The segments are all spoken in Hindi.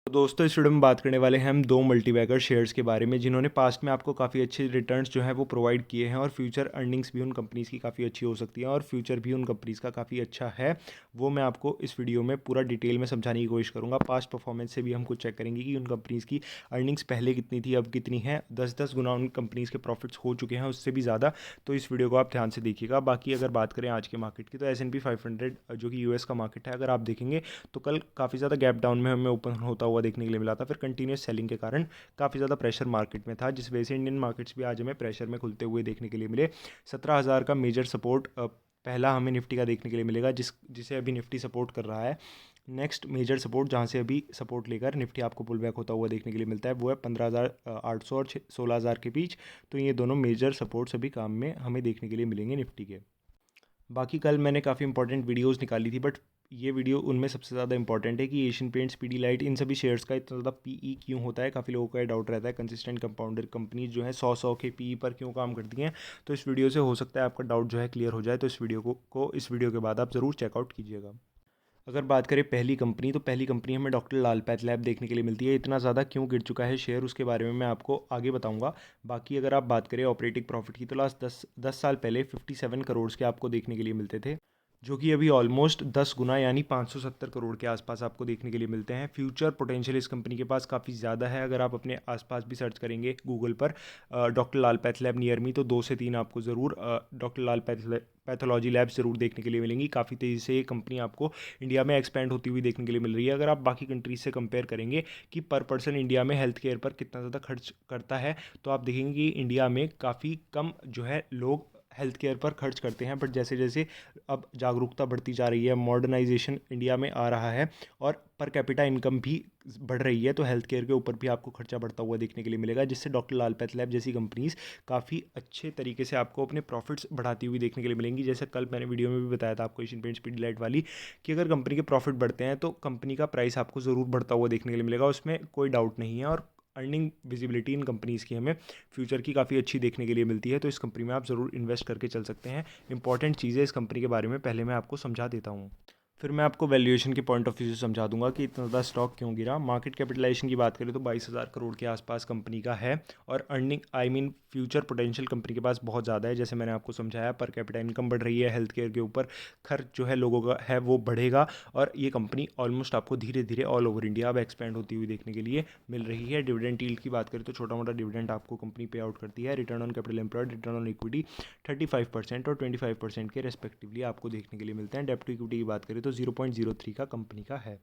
तो दोस्तों इस वीडियो में बात करने वाले हैं हम दो मल्टीबैगर शेयर्स के बारे में जिन्होंने पास्ट में आपको काफ़ी अच्छे रिटर्न्स जो है वो प्रोवाइड किए हैं और फ्यूचर अर्निंग्स भी उन कंपनीज़ की काफ़ी अच्छी हो सकती है और फ्यूचर भी उन कंपनीज़ का काफ़ी अच्छा है। वो मैं आपको इस वीडियो में पूरा डिटेल में समझाने की कोशिश करूँगा। पास्ट परफॉर्मेंस से भी हम कुछ चेक करेंगे कि उन कंपनीज़ की अर्निंग्स पहले कितनी थी, अब कितनी है। 10-10 गुना उन कंपनीज़ के प्रॉफिट्स हो चुके हैं, उससे भी ज़्यादा। तो इस वीडियो को आप ध्यान से देखिएगा। बाकी अगर बात करें आज के मार्केट की, तो S&P 500 जो कि यूएस का मार्केट है, अगर आप देखेंगे तो कल काफ़ी ज़्यादा गैप डाउन में हमें ओपन होता हुआ देखने के लिए मिला था। फिर कंटिन्यूस सेलिंग के कारण काफ़ी ज़्यादा प्रेशर मार्केट में था, जिस वजह से इंडियन मार्केट्स भी आज हमें प्रेशर में खुलते हुए देखने के लिए मिले। 17,000 का मेजर सपोर्ट पहला हमें निफ्टी का देखने के लिए मिलेगा, जिसे अभी निफ्टी सपोर्ट कर रहा है। नेक्स्ट मेजर सपोर्ट जहां से अभी सपोर्ट लेकर निफ्टी आपको पुल बैक होता हुआ देखने के लिए मिलता है, वो है 15,800 और 16,000 के बीच। तो ये दोनों मेजर सपोर्ट्स अभी काम में हमें देखने के लिए मिलेंगे निफ्टी के। बाकी कल मैंने काफ़ी इंपॉर्टेंट वीडियोस निकाली थी, बट ये वीडियो उनमें सबसे ज़्यादा इंपॉर्टेंट है कि एशियन पेंट्स, पीडीलाइट, इन सभी शेयर्स का इतना ज़्यादा पीई क्यों होता है। काफ़ी लोगों का डाउट रहता है कंसिस्टेंट कंपाउंडर कंपनीज जो है 100 के पीई पर क्यों काम करती हैं। तो इस वीडियो से हो सकता है आपका डाउट जो है क्लियर हो जाए। तो इस वीडियो को इस वीडियो के बाद आप ज़रूर चेकआउट कीजिएगा। अगर बात करें पहली कंपनी, तो पहली कंपनी हमें डॉक्टर लाल पैथ लैब देखने के लिए मिलती है। इतना ज़्यादा क्यों गिर चुका है शेयर, उसके बारे में मैं आपको आगे बताऊंगा। बाकी अगर आप बात करें ऑपरेटिंग प्रॉफिट की, तो लास्ट 10 साल पहले 57 करोड़ के आपको देखने के लिए मिलते थे, जो कि अभी ऑलमोस्ट 10 गुना यानी 570 करोड़ के आसपास आपको देखने के लिए मिलते हैं। फ्यूचर पोटेंशियल इस कंपनी के पास काफ़ी ज़्यादा है। अगर आप अपने आसपास भी सर्च करेंगे गूगल पर डॉक्टर लाल पैथ लैब नियर मी, तो 2 से 3 आपको ज़रूर डॉक्टर लाल पैथोलॉजी लैब ज़रूर देखने के लिए मिलेंगी। काफ़ी तेज़ी से ये कंपनी आपको इंडिया में एक्सपेंड होती हुई देखने के लिए मिल रही है। अगर आप बाकी कंट्रीज से कंपेयर करेंगे कि पर पर्सन इंडिया में हेल्थ केयर पर कितना ज़्यादा खर्च करता है, तो आप देखेंगे कि इंडिया में काफ़ी कम जो है लोग हेल्थ केयर पर खर्च करते हैं। बट जैसे जैसे अब जागरूकता बढ़ती जा रही है, मॉडर्नाइजेशन इंडिया में आ रहा है और पर कैपिटा इनकम भी बढ़ रही है, तो हेल्थ केयर के ऊपर भी आपको खर्चा बढ़ता हुआ देखने के लिए मिलेगा, जिससे डॉक्टर लाल पैथ लैब जैसी कंपनीज काफ़ी अच्छे तरीके से आपको अपने प्रॉफिट्स बढ़ाती हुई देखने के लिए मिलेंगी। जैसे कल मैंने वीडियो में भी बताया था आपको एशियन पेंट्स पीडीलाइट वाली, कि अगर कंपनी के प्रॉफिट बढ़ते हैं तो कंपनी का प्राइस आपको ज़रूर बढ़ता हुआ देखने के लिए मिलेगा, उसमें कोई डाउट नहीं है। और अर्निंग विजिबिलिटी इन कंपनीज़ की हमें फ्यूचर की काफ़ी अच्छी देखने के लिए मिलती है, तो इस कंपनी में आप ज़रूर इन्वेस्ट करके चल सकते हैं। इंपॉर्टेंट चीज़ें इस कंपनी के बारे में पहले मैं आपको समझा देता हूँ, फिर मैं आपको वैल्यूएशन के पॉइंट ऑफ व्यू से समझा दूंगा कि इतना ज़्यादा स्टॉक क्यों गिरा। मार्केट कैपिटलाइजेशन की बात करें तो 22,000 करोड़ के आसपास कंपनी का है, और अर्निंग फ्यूचर पोटेंशियल कंपनी के पास बहुत ज़्यादा है। जैसे मैंने आपको समझाया, पर कैपिटा इनकम बढ़ रही है, हेल्थ केयर के ऊपर खर्च जो है लोगों का है वो बढ़ेगा, और ये कंपनी ऑलमोस्ट आपको धीरे धीरे ऑल ओवर इंडिया अब एक्सपेंड होती हुई देखने के लिए मिल रही है। डिविडेंड यील्ड की बात करें तो छोटा मोटा डिविडेंड आपको कंपनी पे आउट करती है। Return on capital employed, return on equity 35% और 25% के रेस्पेक्टिवली आपको देखने के लिए मिलते हैं। डेप्ट टू इक्विटी की बात करें तो 0.03 का कंपनी का है।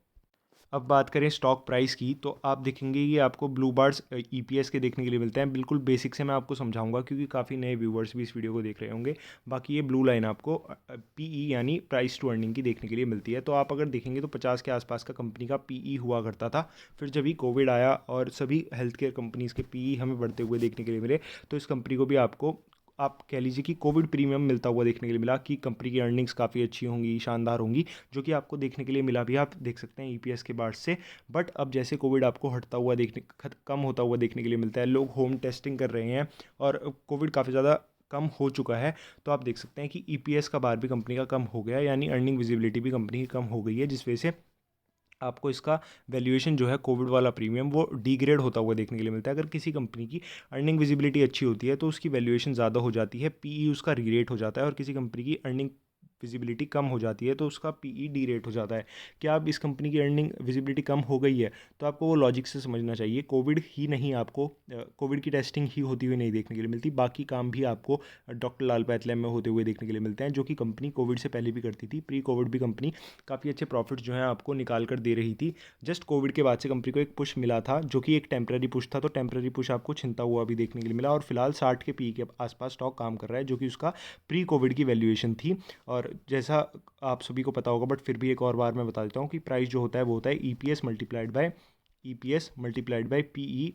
अब बात करें स्टॉक प्राइस की, तो आप देखेंगे ये आपको ब्लू बार्स ईपीएस के देखने के लिए मिलते हैं। बिल्कुल बेसिक से मैं आपको समझाऊंगा क्योंकि काफ़ी नए व्यूवर्स भी इस वीडियो को देख रहे होंगे। बाकी ये ब्लू लाइन आपको पीई यानी प्राइस टू अर्निंग की देखने के लिए मिलती है। तो आप अगर देखेंगे तो 50 के आसपास का कंपनी का पीई हुआ करता था। फिर जब ही कोविड आया और सभी हेल्थ केयर कंपनीज़ के पीई हमें बढ़ते हुए देखने के लिए मिले, तो इस कंपनी को भी आपको आप कह लीजिए कि कोविड प्रीमियम मिलता हुआ देखने के लिए मिला, कि कंपनी की अर्निंग्स काफ़ी अच्छी होंगी, शानदार होंगी, जो कि आपको देखने के लिए मिला भी। आप देख सकते हैं ईपीएस के बाद से। बट अब जैसे कोविड आपको हटता हुआ कम होता हुआ देखने के लिए मिलता है, लोग होम टेस्टिंग कर रहे हैं और कोविड काफ़ी ज़्यादा कम हो चुका है, तो आप देख सकते हैं कि ईपीएस का बार भी कंपनी का कम हो गया, यानी अर्निंग विजिबिलिटी भी कंपनी की कम हो गई है, जिस वजह से आपको इसका वैल्यूएशन जो है कोविड वाला प्रीमियम वो डिग्रेड होता हुआ देखने के लिए मिलता है। अगर किसी कंपनी की अर्निंग विजिबिलिटी अच्छी होती है तो उसकी वैल्यूएशन ज़्यादा हो जाती है, पीई उसका रीरेट हो जाता है, और किसी कंपनी की अर्निंग विजिबिलिटी कम हो जाती है तो उसका पीई डी रेट हो जाता है। क्या अब इस कंपनी की अर्निंग विजिबिलिटी कम हो गई है, तो आपको वो लॉजिक से समझना चाहिए। कोविड ही नहीं, आपको कोविड की टेस्टिंग ही होती हुई नहीं देखने के लिए मिलती, बाकी काम भी आपको डॉक्टर लाल पैथ लैब में होते हुए देखने के लिए मिलते हैं, जो कि कंपनी कोविड से पहले भी करती थी। प्री कोविड भी कंपनी काफ़ी अच्छे प्रॉफिट्स जो हैं आपको निकाल कर दे रही थी। जस्ट कोविड के बाद से कंपनी को एक पुश मिला था, जो कि एक टेम्पररी पुश था, तो टेम्पररी पुश आपको छिनता हुआ भी देखने के लिए मिला, और फिलहाल 60 के पी के आसपास स्टॉक काम कर रहा है, जो कि उसका प्री कोविड की वैल्यूएशन थी। और जैसा आप सभी को पता होगा, बट फिर भी एक और बार मैं बता देता हूँ कि प्राइस जो होता है वो होता है ईपीएस मल्टीप्लाइड बाय पीई।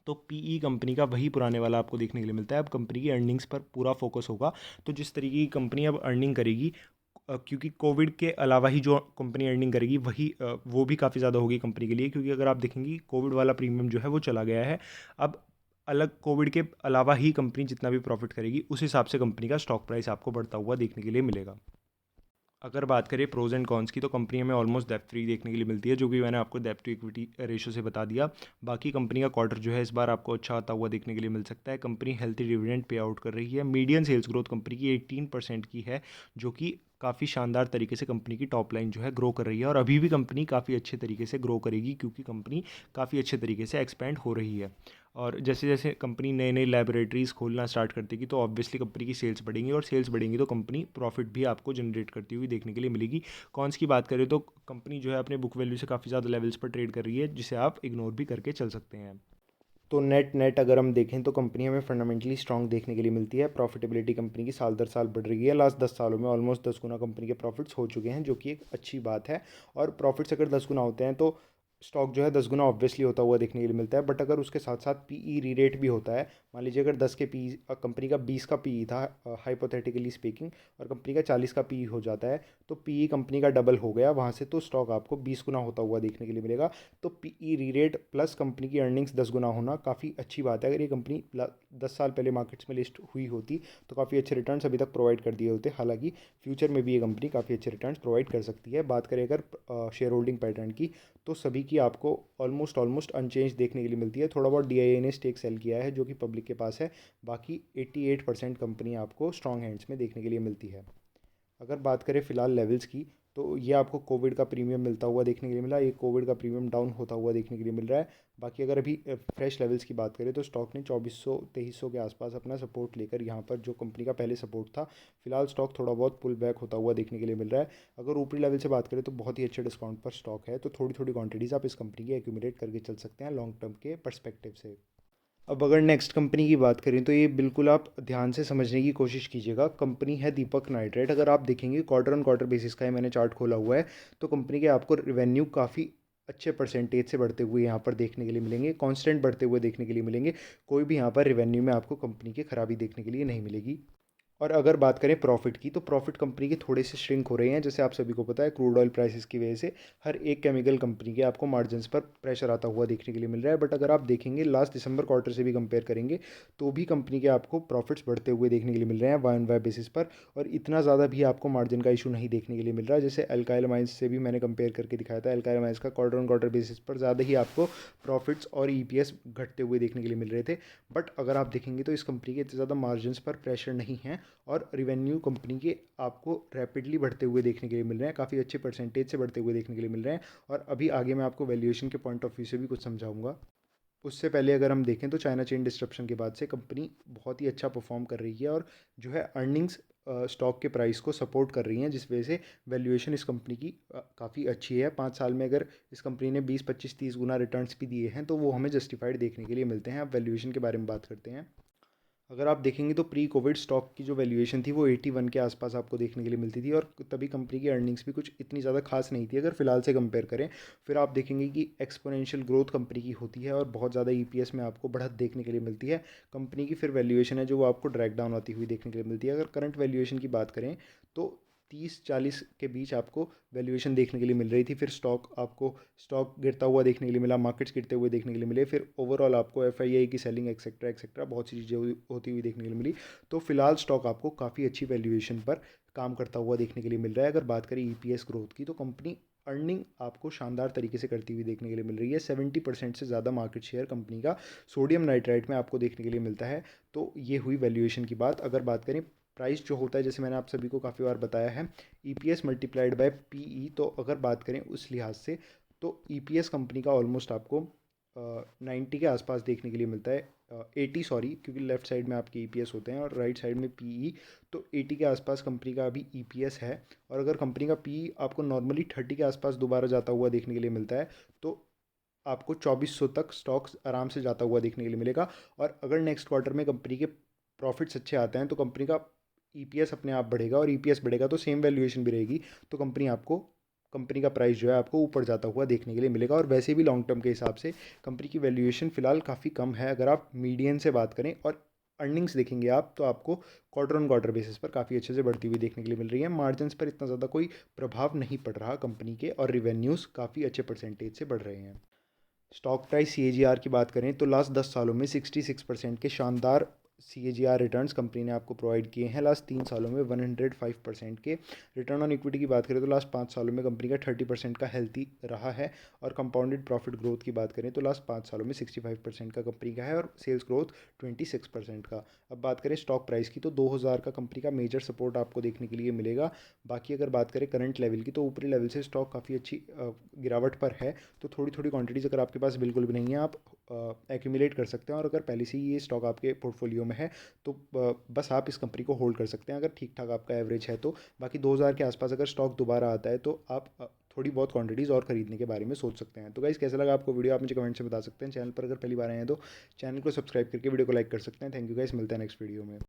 तो पीई कंपनी का वही पुराने वाला आपको देखने के लिए मिलता है। अब कंपनी की अर्निंग्स पर पूरा फोकस होगा, तो जिस तरीके की कंपनी अब अर्निंग करेगी, क्योंकि कोविड के अलावा ही जो कंपनी अर्निंग करेगी वही वो भी काफ़ी ज़्यादा होगी कंपनी के लिए, क्योंकि अगर आप देखेंगे कोविड वाला प्रीमियम जो है वो चला गया है। अब अलग कोविड के अलावा ही कंपनी जितना भी प्रॉफिट करेगी, उस हिसाब से कंपनी का स्टॉक प्राइस आपको बढ़ता हुआ देखने के लिए मिलेगा। अगर बात करें प्रोज एंड कॉन्स की, तो कंपनी हमें ऑलमोस्ट डेब्ट फ्री देखने के लिए मिलती है, जो कि मैंने आपको डेब्ट टू इक्विटी रेशो से बता दिया। बाकी कंपनी का क्वार्टर जो है इस बार आपको अच्छा आता हुआ देखने के लिए मिल सकता है। Company healthy dividend pay out कर रही है। मीडियन सेल्स ग्रोथ कंपनी की 18% की है, जो कि काफ़ी शानदार तरीके से कंपनी की टॉप लाइन जो है ग्रो कर रही है, और अभी भी कंपनी काफ़ी अच्छे तरीके से ग्रो करेगी, क्योंकि कंपनी काफ़ी अच्छे तरीके से एक्सपेंड हो रही है। और जैसे जैसे कंपनी नए नए लैबोरेटरीज़ खोलना स्टार्ट करती तो ऑब्वियसली कंपनी की सेल्स बढ़ेंगी, और सेल्स बढ़ेंगी तो कंपनी प्रॉफिट भी आपको जनरेट करती हुई देखने के लिए मिलेगी। कॉन्स की बात करें तो कंपनी जो है अपने बुक वैल्यू से काफ़ी ज़्यादा लेवल्स पर ट्रेड कर रही है, जिसे आप इग्नोर भी करके चल सकते हैं। तो नेट नेट अगर हम देखें तो कंपनी हमें फंडामेंटली स्ट्रांग देखने के लिए मिलती है। प्रॉफिटेबिलिटी कंपनी की साल दर साल बढ़ रही है। लास्ट 10 सालों में ऑलमोस्ट 10 गुना कंपनी के प्रॉफिट्स हो चुके हैं, जो कि एक अच्छी बात है। और प्रॉफिट्स अगर 10 गुना होते हैं तो स्टॉक जो है 10 गुना ऑब्वियसली होता हुआ देखने के लिए मिलता है। बट अगर उसके साथ साथ पीई री रेट भी होता है, मान लीजिए अगर 10 के पी कंपनी का 20 का पीई था हाइपोथेटिकली स्पीकिंग, और कंपनी का 40 का पीई हो जाता है, तो पीई कंपनी का डबल हो गया वहाँ से, तो स्टॉक आपको 20 गुना होता हुआ देखने के लिए मिलेगा। तो पीई री रेट प्लस कंपनी की अर्निंग्स 10 गुना होना काफ़ी अच्छी बात है। अगर ये कंपनी 10 साल पहले मार्केट्स में लिस्ट हुई होती तो काफ़ी अच्छे रिटर्न्स अभी तक प्रोवाइड कर दिए होते। हालांकि फ्यूचर में भी ये कंपनी काफ़ी अच्छे रिटर्न्स प्रोवाइड कर सकती है। बात करें अगर शेयर होल्डिंग पैटर्न की, तो सभी की आपको ऑलमोस्ट ऑलमोस्ट अनचेंज देखने के लिए मिलती है। थोड़ा बहुत डीआईए ने स्टेक सेल किया है, जो कि पब्लिक के पास है। बाकी 88% कंपनी आपको स्ट्रॉन्ग हैंड्स में देखने के लिए मिलती है। अगर बात करें फ़िलहाल लेवल्स की, तो ये आपको कोविड का प्रीमियम मिलता हुआ देखने के लिए मिला। ये कोविड का प्रीमियम डाउन होता हुआ देखने के लिए मिल रहा है। बाकी अगर अभी फ्रेश लेवल्स की बात करें तो स्टॉक ने 2400-2300 के आसपास अपना सपोर्ट लेकर, यहाँ पर जो कंपनी का पहले सपोर्ट था, फिलहाल स्टॉक थोड़ा बहुत पुल बैक होता हुआ देखने के लिए मिल रहा है। अगर ऊपरी लेवल से बात करें तो बहुत ही अच्छे डिस्काउंट पर स्टॉक है, तो थोड़ी थोड़ी क्वांटिटीज़ आप इस कंपनी की एक्यूमुलेट करके चल सकते हैं लॉन्ग टर्म के परस्पेक्टिव से। अब अगर नेक्स्ट कंपनी की बात करें तो ये बिल्कुल आप ध्यान से समझने की कोशिश कीजिएगा। कंपनी है दीपक नाइट्रेट। अगर आप देखेंगे क्वार्टर ऑन क्वार्टर बेसिस का है, मैंने चार्ट खोला हुआ है, तो कंपनी के आपको रेवेन्यू काफ़ी अच्छे परसेंटेज से बढ़ते हुए यहाँ पर देखने के लिए मिलेंगे, कांस्टेंट बढ़ते हुए देखने के लिए मिलेंगे। कोई भी यहाँ पर रेवेन्यू में आपको कंपनी की खराबी देखने के लिए नहीं मिलेगी। और अगर बात करें प्रॉफिट की, तो प्रॉफिट कंपनी के थोड़े से श्रिंक हो रहे हैं। जैसे आप सभी को पता है, क्रूड ऑयल प्राइसेस की वजह से हर एक केमिकल कंपनी के आपको मार्जिन्स पर प्रेशर आता हुआ देखने के लिए मिल रहा है। बट अगर आप देखेंगे लास्ट दिसंबर क्वार्टर से भी कंपेयर करेंगे, तो भी कंपनी के आपको प्रॉफिट्स बढ़ते हुए देखने के लिए मिल रहे हैं वाई एन वाई बेसिस पर। और इतना ज़्यादा भी आपको मार्जिन का इशू नहीं देखने के लिए मिल रहा है। जैसे अल्काइल माइंस से भी मैंने कंपेयर करके दिखाया था, अल्काइल माइंस का क्वार्टर ऑन क्वार्टर बेसिस पर ज़्यादा ही आपको प्रॉफिट्स और ईपीएस घटते हुए देखने के लिए मिल रहे थे। बट अगर आप देखेंगे तो इस कंपनी के इतने ज़्यादा मार्जिन्स पर प्रेशर नहीं है, और रिवेन्यू कंपनी के आपको रैपिडली बढ़ते हुए देखने के लिए मिल रहे हैं, काफ़ी अच्छे परसेंटेज से बढ़ते हुए देखने के लिए मिल रहे हैं। और अभी आगे मैं आपको वैल्यूएशन के पॉइंट ऑफ व्यू से भी कुछ समझाऊंगा। उससे पहले अगर हम देखें तो चाइना चेन डिस्ट्रप्शन के बाद से कंपनी बहुत ही अच्छा परफॉर्म कर रही है, और जो है अर्निंग्स स्टॉक के प्राइस को सपोर्ट कर रही हैं, जिस वजह से वैल्यूएशन इस कंपनी की काफ़ी अच्छी है। 5 साल में अगर इस कंपनी ने 20-25-30 गुना रिटर्न्स भी दिए हैं, तो वो हमें जस्टिफाइड देखने के लिए मिलते हैं। अब वैल्यूएशन के बारे में बात करते हैं। अगर आप देखेंगे तो प्री कोविड स्टॉक की जो वैल्यूएशन थी वो 81 के आसपास आपको देखने के लिए मिलती थी, और तभी कंपनी की अर्निंग्स भी कुछ इतनी ज़्यादा खास नहीं थी अगर फिलहाल से कंपेयर करें। फिर आप देखेंगे कि एक्सपोनेंशियल ग्रोथ कंपनी की होती है, और बहुत ज़्यादा ईपीएस में आपको बढ़त देखने के लिए मिलती है। कंपनी की फिर वैल्यूएशन है जो वो आपको ड्रैग डाउन आती हुई देखने के लिए मिलती है। अगर करंट वैल्यूएशन की बात करें तो 30-40 के बीच आपको वैल्यूएशन देखने के लिए मिल रही थी। फिर स्टॉक गिरता हुआ देखने के लिए मिला, मार्केट्स गिरते हुए देखने के लिए मिले। फिर ओवरऑल आपको एफआईआई की सेलिंग एक्सेट्रा एक्सेट्रा बहुत सी चीज़ें होती हुई देखने के लिए मिली। तो फिलहाल स्टॉक आपको काफ़ी अच्छी वैल्यूएशन पर काम करता हुआ देखने के लिए मिल रहा है। अगर बात करें ईपीएस ग्रोथ की, तो कंपनी अर्निंग आपको शानदार तरीके से करती हुई देखने के लिए मिल रही है। 70% से ज़्यादा मार्केट शेयर कंपनी का सोडियम नाइट्राइट में आपको देखने के लिए मिलता है। तो ये हुई वैल्यूएशन की बात। अगर बात करें प्राइस जो होता है, जैसे मैंने आप सभी को काफ़ी बार बताया है, ईपीएस मल्टीप्लाइड बाय पीई, तो अगर बात करें उस लिहाज से, तो ईपीएस कंपनी का ऑलमोस्ट आपको 90 के आसपास देखने के लिए मिलता है। 80 सॉरी, क्योंकि लेफ्ट साइड में आपके ईपीएस होते हैं और राइट साइड में पीई। तो 80 के आसपास कंपनी का अभी ईपीएस है। और अगर कंपनी का पीई आपको नॉर्मली 30 के आसपास दोबारा जाता हुआ देखने के लिए मिलता है, तो आपको 2400 तक स्टॉक्स आराम से जाता हुआ देखने के लिए मिलेगा। और अगर नेक्स्ट क्वार्टर में कंपनी के प्रॉफिट्स अच्छे आते हैं, तो कंपनी का ईपीएस अपने आप बढ़ेगा, और ईपीएस बढ़ेगा तो सेम वैल्यूएशन भी रहेगी, तो कंपनी का प्राइस जो है आपको ऊपर जाता हुआ देखने के लिए मिलेगा। और वैसे भी लॉन्ग टर्म के हिसाब से कंपनी की वैल्यूएशन फ़िलहाल काफ़ी कम है। अगर आप मीडियन से बात करें और अर्निंग्स देखेंगे आप, तो आपको क्वार्टर ऑन क्वार्टर बेसिस पर काफ़ी अच्छे से बढ़ती हुई देखने के लिए मिल रही है। मार्जिन्स पर इतना ज़्यादा कोई प्रभाव नहीं पड़ रहा कंपनी के, और रिवेन्यूज़ काफ़ी अच्छे परसेंटेज से बढ़ रहे हैं। स्टॉक प्राइस सीएजीआर की बात करें तो लास्ट 10 सालों में 66% के शानदार CAGR रिटर्न्स कंपनी ने आपको प्रोवाइड किए हैं लास्ट 3 सालों में 105% के। रिटर्न ऑन इक्विटी की बात करें तो लास्ट 5 सालों में कंपनी का 30% का हेल्थी रहा है। और कंपाउंडेड प्रॉफिट ग्रोथ की बात करें तो लास्ट 5 सालों में 65% का कंपनी का है और सेल्स ग्रोथ 26% का। अब बात करें स्टॉक प्राइस की तो 2000 का कंपनी का मेजर सपोर्ट आपको देखने के लिए मिलेगा। बाकी अगर बात करें करंट लेवल की तो ऊपरी लेवल से स्टॉक काफ़ी अच्छी गिरावट पर है। तो थोड़ी थोड़ी क्वांटिटीज़ अगर आपके पास बिल्कुल भी नहीं है, आप एक्यूमुलेट कर सकते हैं। और अगर पहले से ही ये स्टॉक आपके पोर्टफोलियो में है तो बस आप इस कंपनी को होल्ड कर सकते हैं अगर ठीक ठाक आपका एवरेज है तो। बाकी 2000 के आसपास अगर स्टॉक दोबारा आता है तो आप थोड़ी बहुत क्वांटिटीज़ और खरीदने के बारे में सोच सकते हैं। तो गाइस कैसा लगा आपको वीडियो, आप मुझे कमेंट से बता सकते हैं। चैनल पर अगर पहली बार आए हैं तो चैनल को सब्सक्राइब करके वीडियो को लाइक कर सकते हैं। थैंक यू गाइस, मिलते हैं नेक्स्ट वीडियो में।